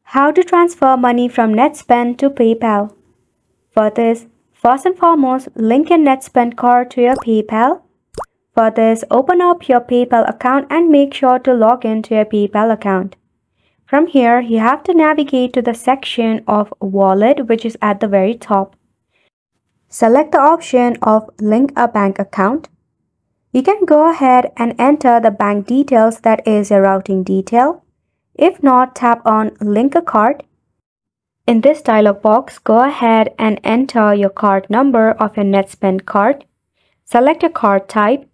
How to transfer money from NetSpend to PayPal. For this, first and foremost, link your NetSpend card to your PayPal. For this, open up your PayPal account and make sure to log into your PayPal account. From here, you have to navigate to the section of Wallet, which is at the very top. Select the option of Link a Bank Account. You can go ahead and enter the bank details, that is your routing detail. If not, tap on Link a Card. In this dialog box, go ahead and enter your card number of your NetSpend card. Select your card type,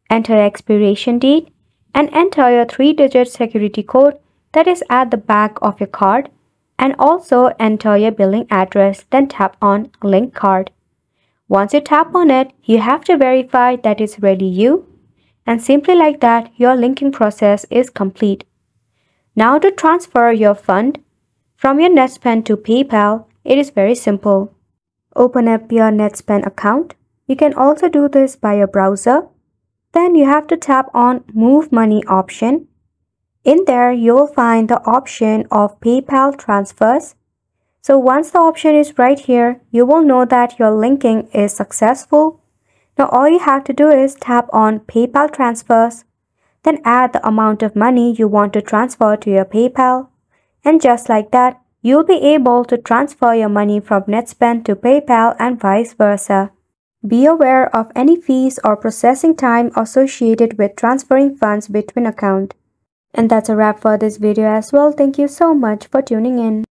enter your expiration date, and enter your 3-digit security code that is at the back of your card, and also enter your billing address, then tap on Link Card. Once you tap on it, you have to verify that it's really you, and simply like that, your linking process is complete. Now to transfer your fund from your NetSpend to PayPal, it is very simple. Open up your NetSpend account. You can also do this by your browser. Then you have to tap on Move Money option. In there, you will find the option of PayPal transfers. So once the option is right here, you will know that your linking is successful. Now all you have to do is tap on PayPal transfers. Then add the amount of money you want to transfer to your PayPal. And just like that, you'll be able to transfer your money from NetSpend to PayPal and vice versa. Be aware of any fees or processing time associated with transferring funds between accounts. And that's a wrap for this video as well. Thank you so much for tuning in.